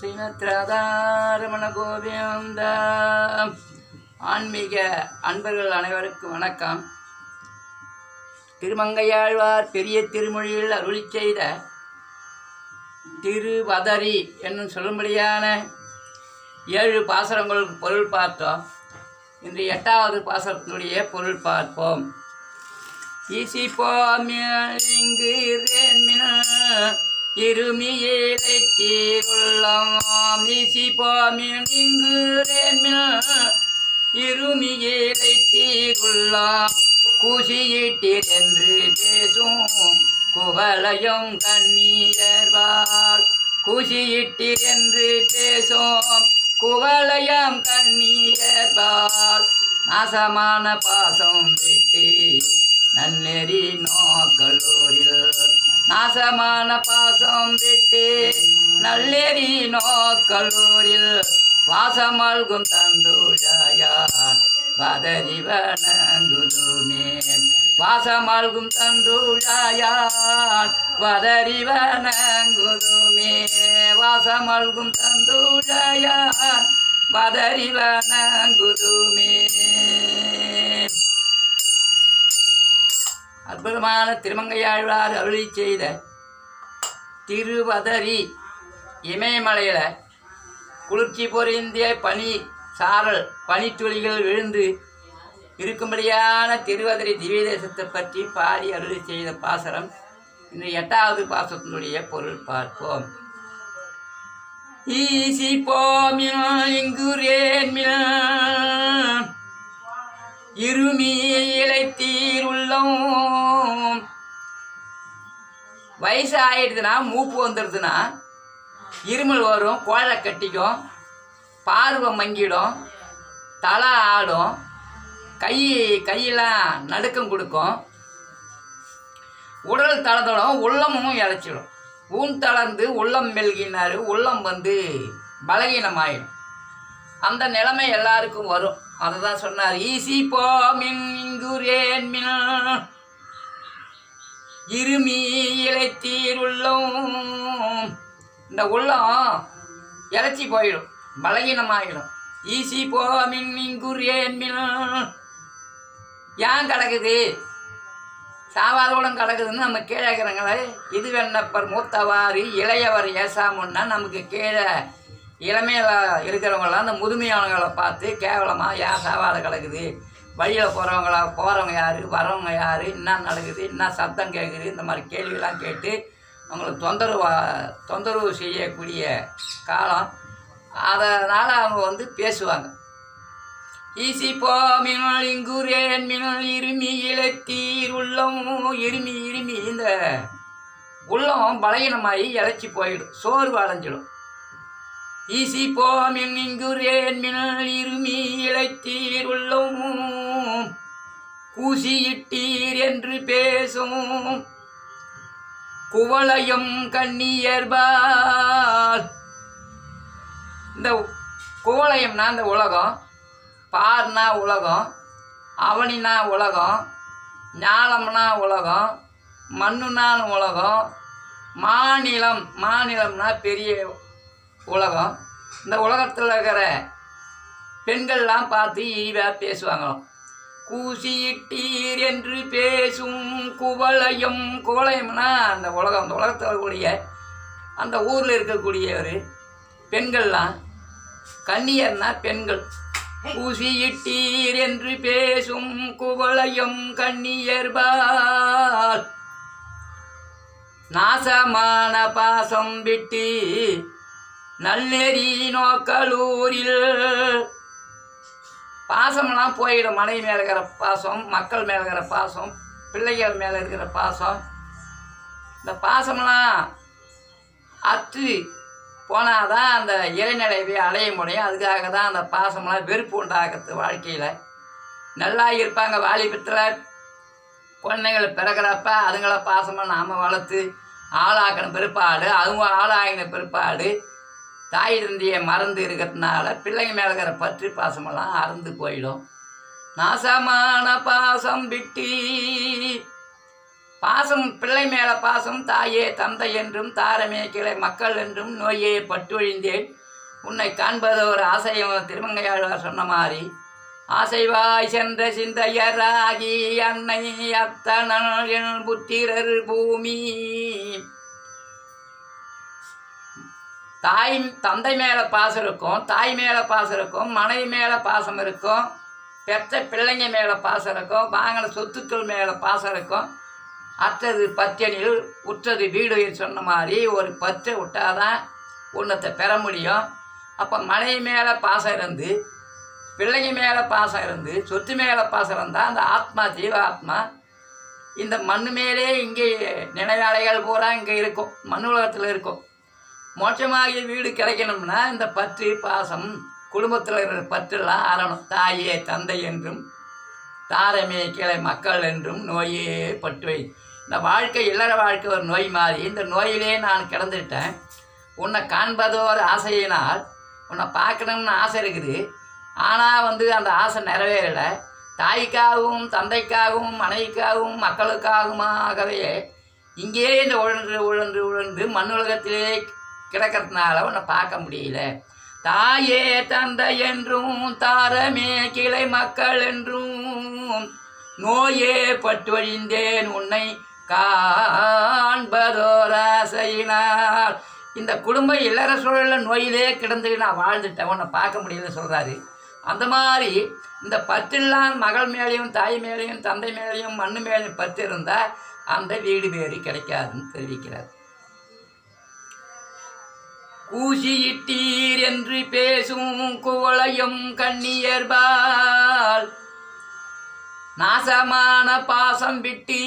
ஸ்ரீமத் ராதாரமண கோவிந்த. ஆன்மீக அன்பர்கள் அனைவருக்கும் வணக்கம். திருமங்கையாழ்வார் பெரிய திருமொழியில் அருளி செய்த திருவதரி என்னும் சொல்லும்படியான 7 பாசுரங்களுக்கு பொருள் பார்த்தோம். இன்று 8வது பாசுரத்தினுடைய பொருள் பார்ப்போம். ஈசி போமிங்கு இருமியேலை தீருள்ளம் ஈசி போமிங்கு இருமியேலை தீருள்ளம் கூசியிட்டீர் என்று பேசும் குவளையும் கண்ணீயர்வாள் கூசியிட்டீர் என்று பேசும் குவளையம் கண்ணீயர்வாள் நாசமான பாசம் விட்டு நன்னெறி நோக்கலூரில் நாசமான பாசம் விட்டு நல்லெறி நோக்கலூரில் வாசமல்கும் தந்துழாயான் வதறிவனங்குதுமே வாசமல்கும் தந்துழாயான் வதறிவனங்குதுமே வாசமல்கும் தந்துழாயான் வதறிவனங்குதுமே. அற்புதமான திருமங்கையாழ்வார் அருளி செய்த திருவதரி இமயமலையில் குளிர்ச்சி பொருந்திய பனி சாரல் பனித்துளிகள் விழுந்து இருக்கும்படியான திருவதரி திவ்ய தேசத்தை பற்றி பாடி அருளி செய்த பாசுரம். இன்று 8வது பாசுரத்தினுடைய பொருள் பார்ப்போம். ஈசி போமின் இங்குரேன்மின் இருமியை தீருள்ளம். வயசு ஆயிடுதுன்னா மூப்பு வந்துடுதுன்னா இருமல் வரும், கோழை கட்டிக்கும், பார்வை மங்கிடும், தலை ஆடும், கையெல்லாம் நடுக்கம் கொடுக்கும், உடல் தளர்ந்தோடும், உள்ளமும் இழைச்சிடும். ஊன் தளர்ந்து உள்ளம் மெல்கினாரு, உள்ளம் வந்து பலகீனமாயிடும். அந்த நிலைமை எல்லாருக்கும் வரும். அதை தான் சொன்னார். ஈசி போமின் இங்குரேன்மின் இருமி இழைத்தீருள்ளம். இந்த உள்ளம் இறைச்சி போயிடும், பலகீனமாகிடும். ஈசி போமின் இங்குரேன்மின் ஏன் கிடக்குது, சாவாதோடம் கிடக்குதுன்னு நம்ம கீழே இருக்கிறங்களே. இது வெண்ணப்பர் மூத்தவாறு இளையவர் ஏசாமுன்னா நமக்கு கீழே இளமையில் இருக்கிறவங்களாம் அந்த முதுமையானவங்களை பார்த்து கேவலமாக ஏன் சாவாத கிடக்குது, வழியில் போகிறவங்க யார், வரவங்க யார், என்ன நடக்குது, என்ன சத்தம் கேட்குது, இந்த மாதிரி கேள்வியெல்லாம் கேட்டு அவங்களுக்கு தொந்தரவு செய்யக்கூடிய காலம். அதனால் அவங்க வந்து பேசுவாங்க. ஈசி போமினால் இங்குரேன் மினல் இருமி இழைத்தீர் உள்ளம். இருமி இந்த உள்ளம் பலகீனமாகி இழைச்சி போயிடும், சோர்வு அடைஞ்சிடும். ஈசி போமின் இங்குரேன் மினல் இருமி இழைத்தீர் உள்ளம் கூசியிட்டீர் என்று பேசும் குவளையும் கண்ணீயர்பால். இந்த குவளையம்னா இந்த உலகம், பார்னா உலகம், அவனினா உலகம், ஞாலம்னா உலகம், மண்ணுனாலும் உலகம், மாநிலம்னா பெரிய உலகம். இந்த உலகத்தில் இருக்கிற பெண்கள்லாம் பார்த்து ஈவாக பேசுவாங்களாம். கூசியிட்டீர் என்று பேசும் குவளையம்னா அந்த உலகம், அந்த உலகத்தில் இருக்கக்கூடிய அந்த ஊரில் இருக்கக்கூடியவர் பெண்கள்லாம். கன்னியர்னா பெண்கள். கூசியிட்டீர் என்று பேசும் குவளையும் கண்ணியர்பால் நாசமான பாசம் விட்டு நல்லெறி நோக்கலூரில். பாசமெல்லாம் போயிடும். மனைவி மேலே இருக்கிற பாசம், மக்கள் மேலே இருக்கிற பாசம், பிள்ளைகள் மேலே இருக்கிற பாசம், இந்த பாசமெல்லாம் அற்று போனால் தான் அந்த இறைநிலையை அடைய முடியும். அதுக்காக தான் அந்த பாசமெல்லாம் வெறுப்பு உண்டாகிறது வாழ்க்கையில். நல்லா இருப்பாங்க வாலிபத்தில், குழந்தைங்களை பிறகுறப்ப அதுங்கள பாசமாக நாம் வளர்த்து ஆளாக்கின பிற்பாடு, அவங்க ஆளாகின பிற்பாடு தாய் தந்தையை மறந்து இருக்கிறதுனால பிள்ளைங்க மேலே இருக்கிற பற்று பாசமெல்லாம் அறந்து போயிடும். நாசமான பாசம் விட்டு பாசம் பிள்ளை மேலே பாசம் தாயே தந்தை என்றும் தாரமே கிளை மக்கள் என்றும் நோயே பட்டுழிந்தேன் உன்னை காண்பதோர் ஆசையம் திருமங்கையாழ்வார் சொன்ன மாதிரி ஆசைவாய் சென்ற சிந்தையராகி அன்னை அத்தனன் புத்திரர் பூமி. தந்தை மேலே பாசம் இருக்கும், தாய் மேலே பாசம் இருக்கும், மனைவி மேலே பாசம் இருக்கும், பெற்ற பிள்ளைங்க மேலே பாசம் இருக்கும், வாங்கின சொத்துக்கள் மேலே பாசம் இருக்கும். அற்றது பத்தியனில் உற்றது வீடுயிர் சொன்ன மாதிரி ஒரு பற்றை விட்டாதான் ஒன்றத்தை பெற முடியும். அப்போ மனைவி மேலே பாசம் இருந்து, பிள்ளைங்க மேலே பாசம் இருந்து, சொத்து மேலே பாசம் இருந்தால் அந்த ஆத்மா ஜீவாத்மா இந்த மண் மேலே இங்கே நினைவாலைகள் பூரா இங்கே இருக்கும், மண் உலகத்தில் இருக்கும். மோட்சமாகிய வீடு கிடைக்கணும்னா இந்த பற்று பாசம் குடும்பத்தில் இருக்கிற பற்றெல்லாம் ஆறணும். தாயே தந்தை என்றும் தாரமே கிளை மக்கள் என்றும் நோயே பற்றுவை. இந்த வாழ்க்கை இல்லற வாழ்க்கை ஒரு நோய் மாதிரி. இந்த நோயிலே நான் கிடந்துட்டேன். உன்னை காண்பதோர் ஆசையினால் உன்னை பார்க்கணும்னு ஆசை இருக்குது. ஆனால் அந்த ஆசை நிறைவேறலை. தாய்க்காகவும் தந்தைக்காகவும் மனைவிக்காகவும் மக்களுக்காகவுமாகவே இங்கே இந்த உழன்று உழன்று உழன்று மண்ணுலகத்திலே கிடக்கிறதுனால உன்னை பார்க்க முடியல. தாயே தந்தை என்றும் தாரமே கிளை மக்கள் என்றும் நோயே பட்டுவழிந்தேன் உன்னை காண்பதோர் ஆசையினால். இந்த குடும்ப இல்லற சூழலில் நோயிலே கிடந்து நான் வாழ்ந்துட்டேன், உன்னை பார்க்க முடியலன்னு சொல்கிறாரு. அந்த மாதிரி இந்த பற்றெல்லாம் மகள் மேலேயும் தாய் மேலேயும் தந்தை மேலேயும் மண்ணு மேலேயும் பற்று இருந்தால் அந்த வீடு பேரி கிடைக்காதுன்னு தெரிவிக்கிறார். கூசியிட்டீர் என்று பேசும் குவளையும் கண்ணியர்பால் நாசமான பாசம் விட்டு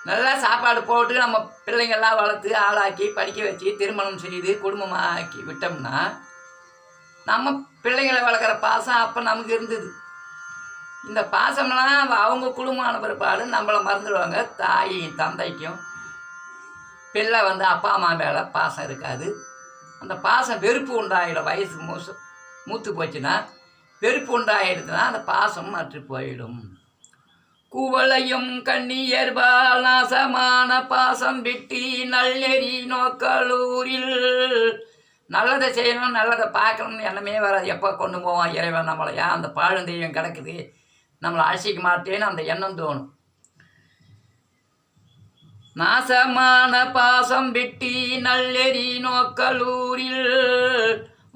நல்லா சாப்பாடு போட்டு நம்ம பிள்ளைங்கள்லாம் வளர்த்து ஆளாக்கி படிக்க வச்சு திருமணம் செய்து குடும்பமாக்கி விட்டோம்னா நம்ம பிள்ளைங்களை வளர்க்குற பாசம் அப்போ நமக்கு இருந்தது. இந்த பாசம்லாம் அவங்க குடும்பமான பிற்பாடு நம்மளை மறந்துடுவாங்க. தாயும் தந்தைக்கும் பிள்ளை அப்பா அம்மா மேலே பாசம் இருக்காது. அந்த பாசம் வெறுப்பு உண்டாகிடும். வயசு மூத்து போச்சுன்னா வெறுப்பு உண்டாகிடுதுன்னா அந்த பாசம் மற்று போயிடும். குவளையும் கண்ணியர்பால் நாசமான பாசம் விட்டு நல்லெறி நோக்கலூரில். நல்லதை செய்யணும், நல்லதை பார்க்கணும்னு எண்ணமே வராது. எப்போ கொண்டு போவான் இறைவன் நம்மளையா, அந்த பாழுந்தெய்வம் கிடக்குது நம்மளை அழைச்சிக்க மாட்டேன்னு அந்த எண்ணம் தோணும். நாசமான பாசம் விட்டி நல்லெறி நோக்கலூரில்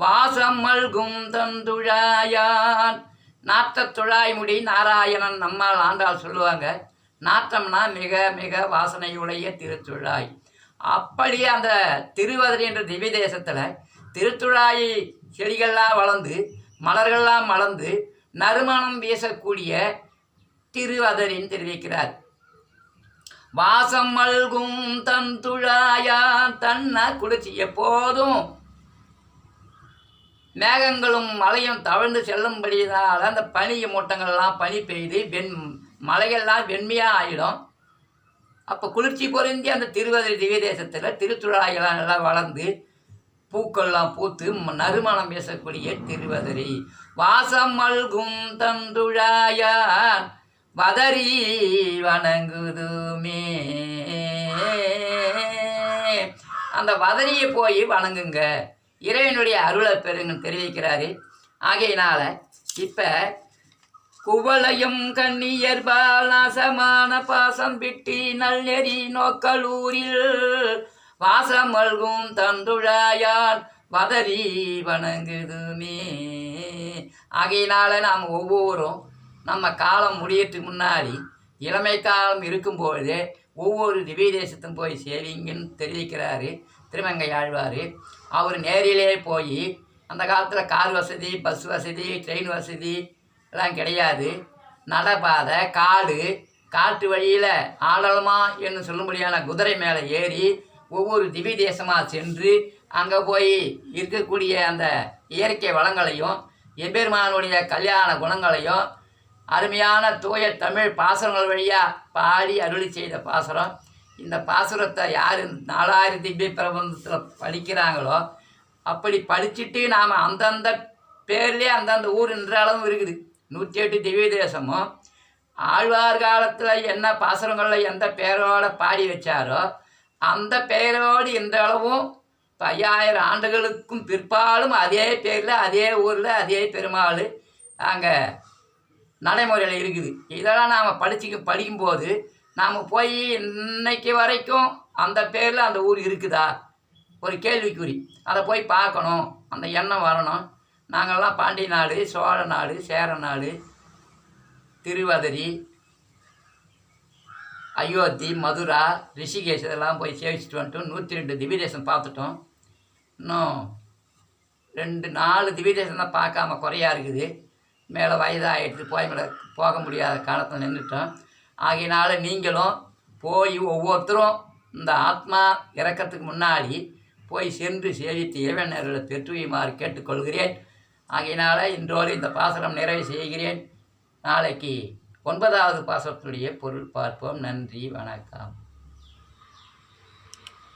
வாசம் மல்கும் தந்துழாயான். நாற்றத்துழாய் முடி நாராயணன் நம்மால் ஆண்டாள் சொல்லுவாங்க. நாற்றம்னா மிக மிக வாசனையுடைய திருத்துழாய். அப்படியே அந்த திருவதிரி என்ற திவ்ய தேசத்தில் திருத்துழாய் செடிகள்லாம் வளர்ந்து மலர்கள்லாம் மலர்ந்து நறுமணம் வீசக்கூடிய திருவதரின்னு தெரிவிக்கிறார். வாசம் மல்கும் தன் துழாயான். தன்னை குளிர்ச்சி எப்போதும் மேகங்களும் மழையும் தவழ்ந்து செல்லும்படியால் அந்த பனி மூட்டங்கள்லாம் பனி பெய்து மலைகள்லாம் வெண்மையாக ஆகிடும். அப்போ குளிர்ச்சி பொருந்தி அந்த திருவதிரி திவ்ய தேசத்தில் திருத்துழாய்களாம் எல்லாம் வளர்ந்து பூக்கள்லாம் பூத்து நறுமணம் பேசக்கூடிய திருவதிரி. வாசம் மல்கும் தந்துழாயான் வதரி வணங்குதுமே. அந்த வதரியை போய் வணங்குங்க, இறைவனுடைய அருளை பெறுங்கன்னு தெரிவிக்கிறாரு. ஆகையினால இப்போ குவளையும் கண்ணியர்பால் நாசமான பாசம் விட்டு நல்லெறி நோக்கலூரில் வாசம் மல்கும் தந்துழாயான் வதரி வணங்குதுமே. ஆகையினால நாம் ஒவ்வொருவரும் நம்ம காலம் முடியறதுக்கு முன்னாடி இளமை காலம் இருக்கும்பொழுதே ஒவ்வொரு திவ்ய தேசத்தும் போய் சேவிங்கன்னு தெரிவிக்கிறாரு திருமங்கை ஆழ்வார். அவர் நேரிலே போய் அந்த காலத்தில் கார் வசதி, பஸ் வசதி, ட்ரெயின் வசதி எல்லாம் கிடையாது. நடப்பாதை, காட்டு வழியில் ஆடலமாக என்று சொல்லும்படியான குதிரை மேலே ஏறி ஒவ்வொரு திவ்ய தேசமாக சென்று அங்கே போய் இருக்கக்கூடிய அந்த இயற்கை வளங்களையும் எம்பெருமானுடைய கல்யாண குணங்களையும் அருமையான தூய தமிழ் பாசுரங்கள் வழியாக பாடி அருளி செய்த பாசுரம். இந்த பாசுரத்தை யார் 4000 திவ்ய பிரபந்தத்தில் படிக்கிறாங்களோ அப்படி படிச்சுட்டு நாம் அந்தந்த பேர்லேயே அந்தந்த ஊர் என்ற அளவும் இருக்குது. 108 திவ்ய தேசமும் ஆழ்வார் காலத்தில் என்ன பாசுரங்களில் எந்த பெயரோட பாடி வச்சாரோ அந்த பெயரோடு இன்றளவும் 5000 ஆண்டுகளுக்கும் பிற்பாலும் அதே பேரில் அதே ஊரில் அதே பெருமாள் அங்கே நடைமுறையில் இருக்குது. இதெல்லாம் நாம் படிக்கும்போது நாம் போய் இன்னைக்கு வரைக்கும் அந்த பேரில் அந்த ஊர் இருக்குதா ஒரு கேள்விக்குறி. அதை போய் பார்க்கணும், அந்த எண்ணம் வரணும். நாங்கள்லாம் பாண்டிய நாடு, சோழ நாடு, சேர நாடு, திருவதரி, அயோத்தி, மதுரா, ரிஷிகேஷ் இதெல்லாம் போய் சேவிச்சுட்டு வந்துட்டோம். 102 திவ்யதேசம் பார்த்துட்டோம். இன்னும் 4 திவ்யதேசம் தான் பார்க்காம குறையா இருக்குது. மேலே வயதாகிடுச்சு, போக முடியாத காலத்தில் நின்றுட்டோம். ஆகையினால நீங்களும் போய் ஒவ்வொருத்தரும் இந்த ஆத்மா இறக்கிறதுக்கு முன்னாடி போய் சென்று சேவித்து இறைவனர்களை பெற்றுமாறு கேட்டுக்கொள்கிறேன். ஆகையினால இன்றோடு இந்த பாசுரம் நிறைவு செய்கிறேன். நாளைக்கு 9வது பாசுரத்துடைய பொருள் பார்ப்போம். நன்றி, வணக்கம்.